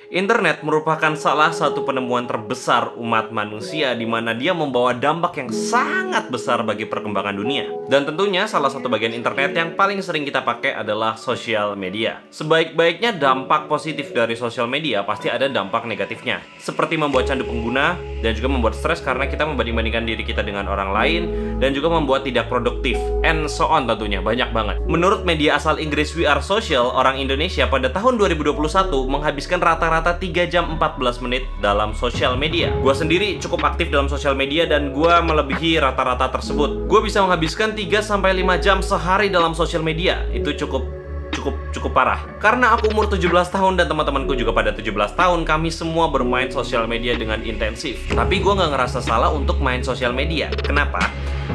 Internet merupakan salah satu penemuan terbesar umat manusia di mana dia membawa dampak yang sangat besar bagi perkembangan dunia. Dan tentunya salah satu bagian internet yang paling sering kita pakai adalah sosial media. Sebaik-baiknya dampak positif dari sosial media pasti ada dampak negatifnya. Seperti membuat candu pengguna dan juga membuat stres karena kita membanding-bandingkan diri kita dengan orang lain dan juga membuat tidak produktif and so on tentunya, banyak banget. Menurut media asal Inggris We Are Social, orang Indonesia pada tahun 2021 menghabiskan rata-rata 3 jam 14 menit dalam sosial media. Gua sendiri cukup aktif dalam sosial media dan gua melebihi rata-rata tersebut. Gua bisa menghabiskan 3-5 jam sehari dalam sosial media. Itu cukup parah. Karena aku umur 17 tahun dan teman-temanku juga pada 17 tahun, kami semua bermain sosial media dengan intensif. Tapi gue nggak ngerasa salah untuk main sosial media. Kenapa?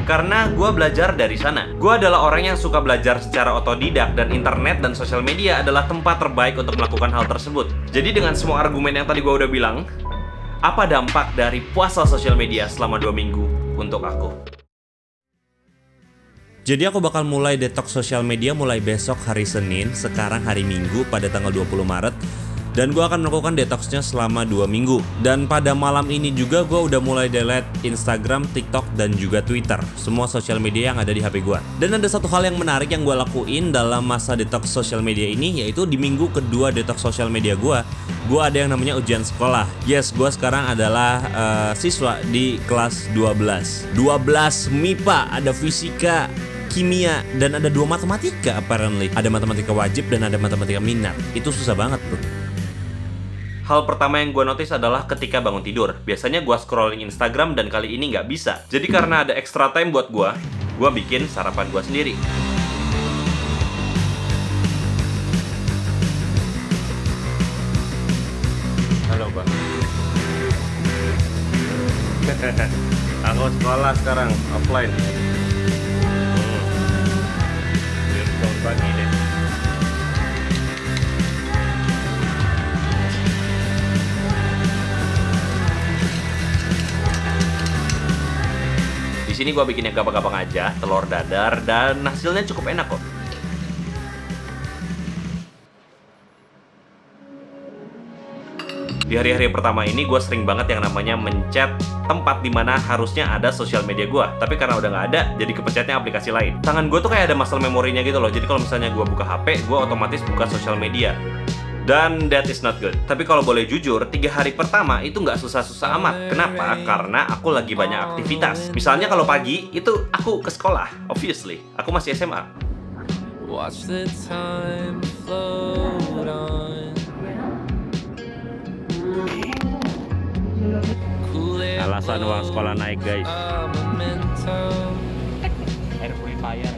Karena gue belajar dari sana. Gue adalah orang yang suka belajar secara otodidak dan internet dan sosial media adalah tempat terbaik untuk melakukan hal tersebut. Jadi dengan semua argumen yang tadi gue udah bilang, apa dampak dari puasa sosial media selama 2 minggu untuk aku? Jadi aku bakal mulai detox sosial media mulai besok hari Senin, sekarang hari Minggu pada tanggal 20 Maret. Dan gue akan melakukan detoxnya selama 2 minggu. Dan pada malam ini juga gue udah mulai delete Instagram, TikTok, dan juga Twitter. Semua sosial media yang ada di HP gue. Dan ada satu hal yang menarik yang gue lakuin dalam masa detox sosial media ini, yaitu di minggu kedua detox sosial media gue ada yang namanya ujian sekolah. Yes, gue sekarang adalah siswa di kelas 12. 12 MIPA, ada fisika, kimia, dan ada 2 matematika apparently. Ada matematika wajib dan ada matematika minat. Itu susah banget bro. Hal pertama yang gue notice adalah ketika bangun tidur. Biasanya gue scrolling Instagram dan kali ini nggak bisa. Jadi karena ada extra time buat gue bikin sarapan gue sendiri. Halo bang. Aku sekolah sekarang, offline. Pagi deh. Di sini gua bikin yang gampang-gampang aja, telur dadar, dan hasilnya cukup enak kok. Di hari-hari pertama ini gue sering banget yang namanya mencet tempat dimana harusnya ada sosial media gue. Tapi karena udah nggak ada, jadi kepencetnya aplikasi lain. Tangan gue tuh kayak ada muscle memorinya gitu loh. Jadi kalau misalnya gue buka HP, gue otomatis buka sosial media. Dan that is not good. Tapi kalau boleh jujur, 3 hari pertama itu nggak susah-susah amat. Kenapa? Karena aku lagi banyak aktivitas. Misalnya kalau pagi, itu aku ke sekolah. Obviously, aku masih SMA. Watch the time float on. Alasan uang sekolah naik guys. Air purifier.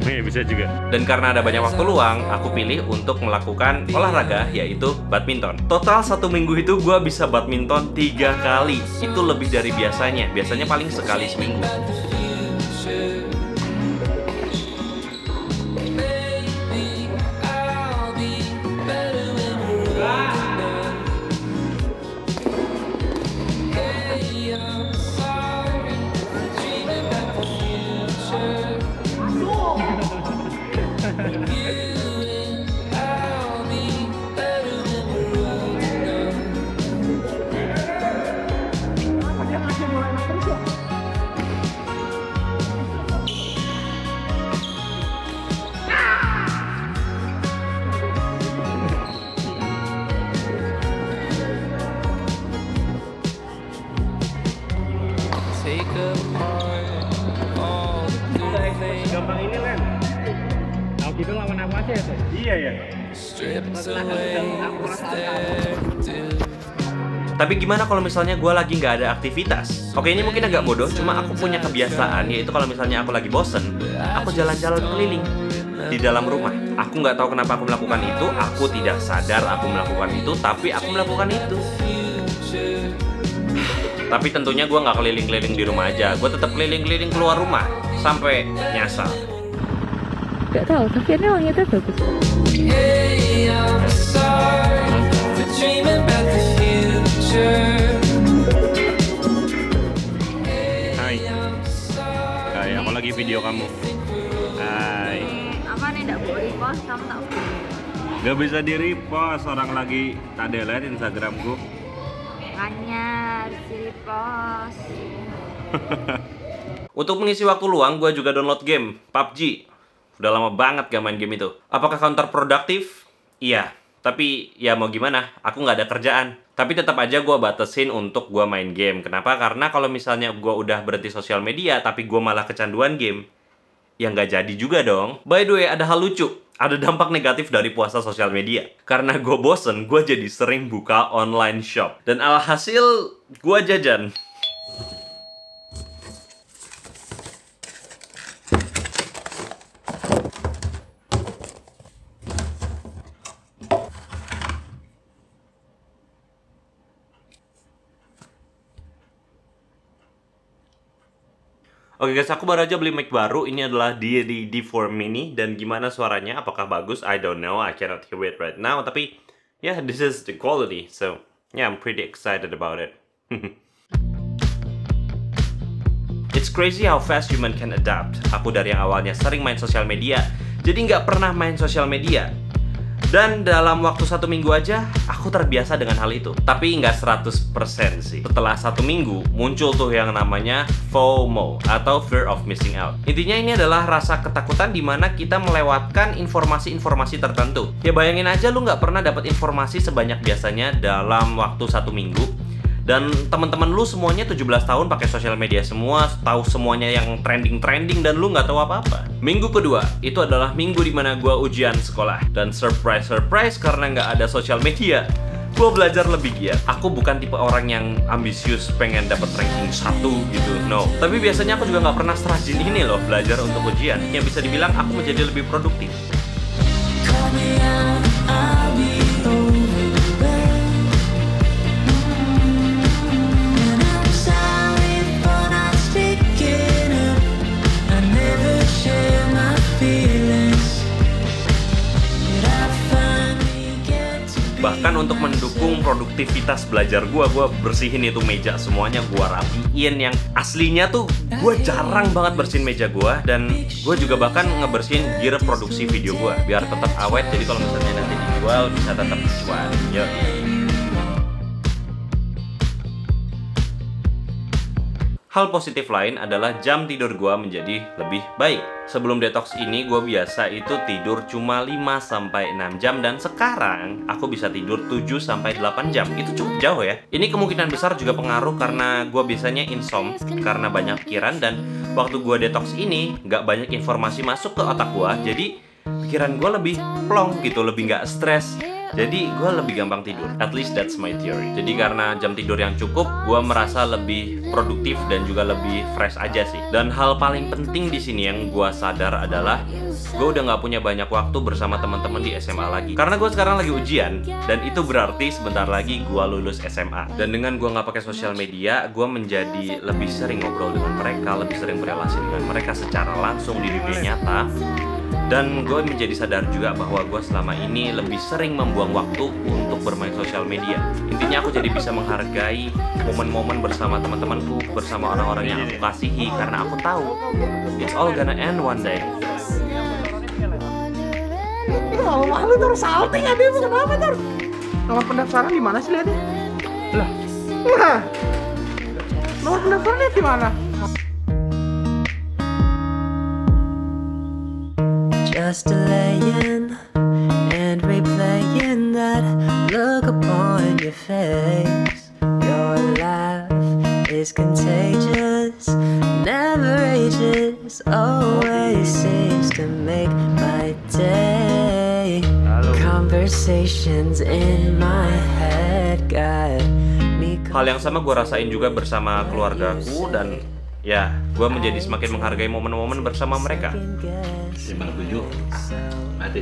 Bisa juga. Dan karena ada banyak waktu luang, aku pilih untuk melakukan olahraga, yaitu badminton. Total 1 minggu itu gue bisa badminton 3 kali. Itu lebih dari biasanya. Biasanya paling sekali seminggu. Gampang ini Len. Tahu gitu lawan apa aja ya? Iya ya. Tapi gimana kalau misalnya gue lagi nggak ada aktivitas? Oke, ini mungkin agak bodoh, cuma aku punya kebiasaan, yaitu kalau misalnya aku lagi bosen, aku jalan-jalan keliling di dalam rumah. Aku nggak tahu kenapa aku melakukan itu, aku tidak sadar aku melakukan itu, tapi aku melakukan itu. Tapi tentunya gue nggak keliling-keliling di rumah aja, gue tetap keliling-keliling keluar rumah sampai nyasar. Gak tahu, tapi ini wanginya bagus. Hai. Hai, aku lagi video kamu. Hai. Apa nih, gak boleh post, kamu tak boleh. Gak bisa di-repost, orang lagi tak delete Instagramku. Makanya harus di-repost. Untuk mengisi waktu luang, gue juga download game PUBG. Udah lama banget gak main game itu. Apakah counterproductive? Iya. Tapi ya mau gimana, aku nggak ada kerjaan. Tapi tetap aja gue batasin untuk gue main game. Kenapa? Karena kalau misalnya gue udah berhenti sosial media, tapi gue malah kecanduan game, ya nggak jadi juga dong. By the way, ada hal lucu. Ada dampak negatif dari puasa sosial media. Karena gue bosen, gue jadi sering buka online shop. Dan alhasil, gue jajan. Oke guys, aku baru aja beli mic baru. Ini adalah D4 Mini. Dan gimana suaranya? Apakah bagus? I don't know. I cannot hear it right now. Tapi, yeah, this is the quality. So, yeah, I'm pretty excited about it. It's crazy how fast human can adapt. Aku dari yang awalnya sering main sosial media, jadi nggak pernah main sosial media. Dan dalam waktu 1 minggu aja, aku terbiasa dengan hal itu. Tapi nggak 100% sih. Setelah 1 minggu, muncul tuh yang namanya FOMO, atau Fear of Missing Out. Intinya ini adalah rasa ketakutan di mana kita melewatkan informasi-informasi tertentu. Ya bayangin aja lu nggak pernah dapat informasi sebanyak biasanya dalam waktu 1 minggu. Dan teman-teman lu semuanya 17 tahun pakai sosial media semua, tahu semuanya yang trending-trending, dan lu nggak tahu apa-apa. Minggu kedua, itu adalah minggu dimana gue ujian sekolah. Dan surprise karena nggak ada sosial media, gue belajar lebih giat. Aku bukan tipe orang yang ambisius pengen dapat ranking 1 gitu, no. Tapi biasanya aku juga nggak pernah serajin ini loh, belajar untuk ujian. Yang bisa dibilang aku menjadi lebih produktif. Bahkan untuk mendukung produktivitas belajar gue bersihin itu meja semuanya, gue rapiin. Yang aslinya tuh gue jarang banget bersihin meja gue. Dan gue juga bahkan ngebersihin gear produksi video gue biar tetap awet, jadi kalau misalnya nanti dijual bisa tetap cuan. Yuk. Hal positif lain adalah jam tidur gue menjadi lebih baik. Sebelum detox ini, gue biasa itu tidur cuma 5-6 jam. Dan sekarang, aku bisa tidur 7-8 jam. Itu cukup jauh ya. Ini kemungkinan besar juga pengaruh karena gue biasanya insomnia karena banyak pikiran. Dan waktu gue detox ini, nggak banyak informasi masuk ke otak gue. Jadi, pikiran gue lebih plong gitu, lebih nggak stres. Jadi gue lebih gampang tidur. At least that's my theory. Jadi karena jam tidur yang cukup, gue merasa lebih produktif dan juga lebih fresh aja sih. Dan hal paling penting di sini yang gue sadar adalah gue udah nggak punya banyak waktu bersama teman-teman di SMA lagi. Karena gue sekarang lagi ujian, dan itu berarti sebentar lagi gue lulus SMA. Dan dengan gue nggak pakai sosial media, gue menjadi lebih sering ngobrol dengan mereka, lebih sering berrelasi dengan mereka secara langsung di dunia nyata. Dan gue menjadi sadar juga bahwa gue selama ini lebih sering membuang waktu untuk bermain sosial media. Intinya aku jadi bisa menghargai momen-momen bersama teman-temanku, bersama orang-orang yang aku kasihi, karena aku tahu it's all gonna end one day. Kalau malu terus salting ada itu kenapa terus? Nomor pendaftaran di mana sih lihatnya? Lah, nomor pendaftaran lihat di mana? Just delaying and replaying that look upon your face. Your laugh is contagious, never ages, always seems to make my day. Conversations in my head got me. Hal yang sama gue rasain juga bersama keluargaku, dan ya, gue menjadi semakin menghargai momen-momen bersama mereka. 57 mati.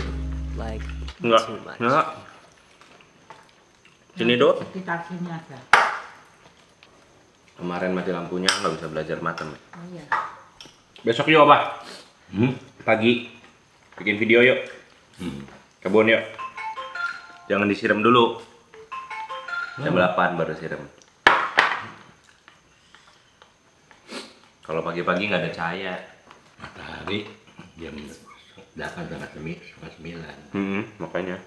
Enggak. Sini dok. Sekitar sini aja. Kemarin mati lampunya, nggak bisa belajar matem. Oh iya. Besok yuk apa? Pagi bikin video yuk. Kebun yuk. Jangan disiram dulu. Jam 8 baru siram. Kalau pagi-pagi nggak ada cahaya. Matahari jam 8 sampai 9. Makanya.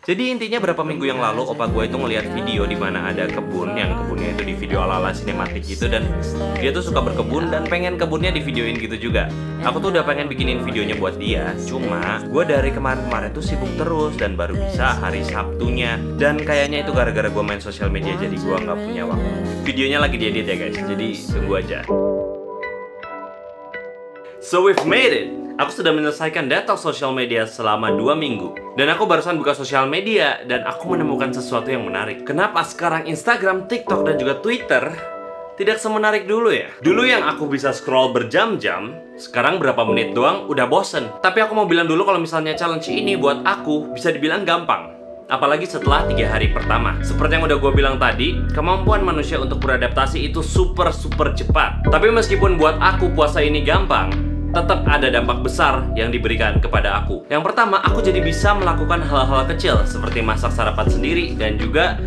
Jadi intinya berapa minggu yang lalu opa gue itu ngeliat video di mana ada kebun, yang kebunnya itu di video ala-ala sinematik gitu, dan dia tuh suka berkebun dan pengen kebunnya di videoin gitu juga. Aku tuh udah pengen bikinin videonya buat dia, cuma gue dari kemarin-kemarin tuh sibuk terus dan baru bisa hari Sabtunya. Dan kayaknya itu gara-gara gue main sosial media jadi gue nggak punya waktu. Videonya lagi diedit ya guys, jadi tunggu aja. So we've made it. Aku sudah menyelesaikan detox sosial media selama 2 minggu. Dan aku barusan buka sosial media dan aku menemukan sesuatu yang menarik. Kenapa sekarang Instagram, TikTok, dan juga Twitter tidak semenarik dulu ya? Dulu yang aku bisa scroll berjam-jam, sekarang berapa menit doang udah bosen. Tapi aku mau bilang dulu kalau misalnya challenge ini buat aku bisa dibilang gampang. Apalagi setelah 3 hari pertama. Seperti yang udah gue bilang tadi, kemampuan manusia untuk beradaptasi itu super cepat. Tapi meskipun buat aku puasa ini gampang, tetap ada dampak besar yang diberikan kepada aku. Yang pertama, aku jadi bisa melakukan hal-hal kecil seperti masak sarapan sendiri dan juga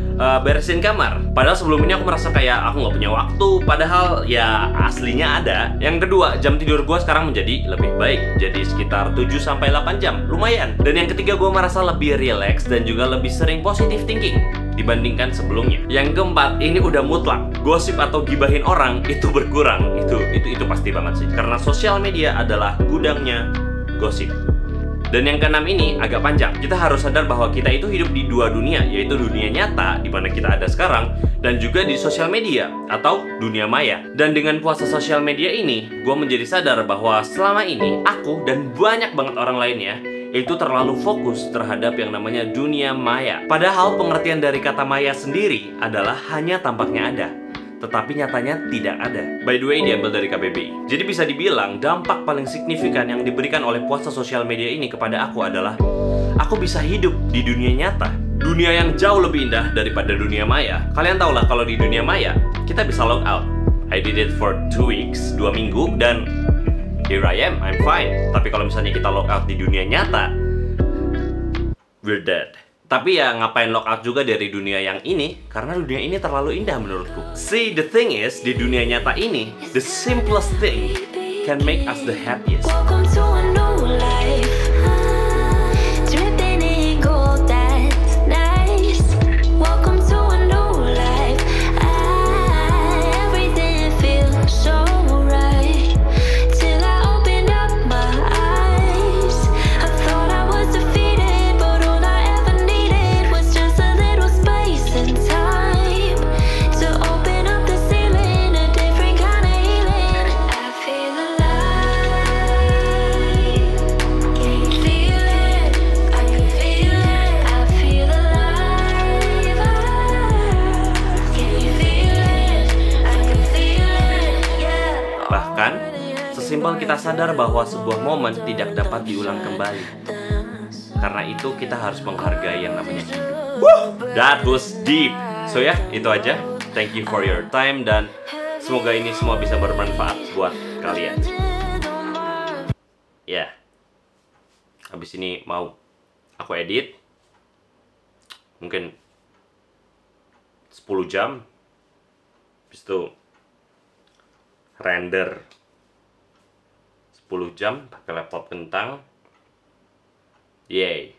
beresin kamar. Padahal sebelum ini aku merasa kayak aku nggak punya waktu, padahal ya aslinya ada. Yang kedua, jam tidur gue sekarang menjadi lebih baik, jadi sekitar 7-8 jam, lumayan. Dan yang ketiga, gue merasa lebih relax dan juga lebih sering positive thinking dibandingkan sebelumnya. Yang keempat, ini udah mutlak. Gosip atau gibahin orang itu berkurang. Itu pasti banget sih. Karena sosial media adalah gudangnya gosip. Dan yang keenam ini agak panjang. Kita harus sadar bahwa kita itu hidup di 2 dunia, yaitu dunia nyata di mana kita ada sekarang dan juga di sosial media atau dunia maya. Dan dengan puasa sosial media ini, gue menjadi sadar bahwa selama ini aku dan banyak banget orang lainnya itu terlalu fokus terhadap yang namanya dunia maya. Padahal pengertian dari kata maya sendiri adalah hanya tampaknya ada, tetapi nyatanya tidak ada. By the way, diambil dari KBBI. Jadi bisa dibilang dampak paling signifikan yang diberikan oleh puasa sosial media ini kepada aku adalah aku bisa hidup di dunia nyata, dunia yang jauh lebih indah daripada dunia maya. Kalian tau lah kalau di dunia maya kita bisa log out. I did it for 2 weeks, 2 minggu, dan here I am, I'm fine. Tapi kalau misalnya kita log out di dunia nyata, we're dead. Tapi ya ngapain log out juga dari dunia yang ini, karena dunia ini terlalu indah menurutku. See, the thing is, di dunia nyata ini, the simplest thing can make us the happiest. Welcome to a new life. Dripping in gold, that's nice. Welcome to a new life. Everything feels so right. Till I opened up my eyes. I thought I was defeated, but all I ever needed was just a little space and time to open up the ceiling, a different kind of healing. I feel alive. Can you feel it? I can feel it. I feel alive. Can you feel it? I can feel it. Yeah. Bahkan, sesimpel kita sadar bahwa sebuah momen tidak dapat diulang kembali. Karena itu kita harus menghargai yang namanya hidup. That was deep. So ya, itu aja. Thank you for your time dan semoga ini semua bisa bermanfaat buat kalian. Ya. Habis ini mau aku edit. Mungkin 10 jam. Habis itu render 10 jam pakai laptop kentang. Yay.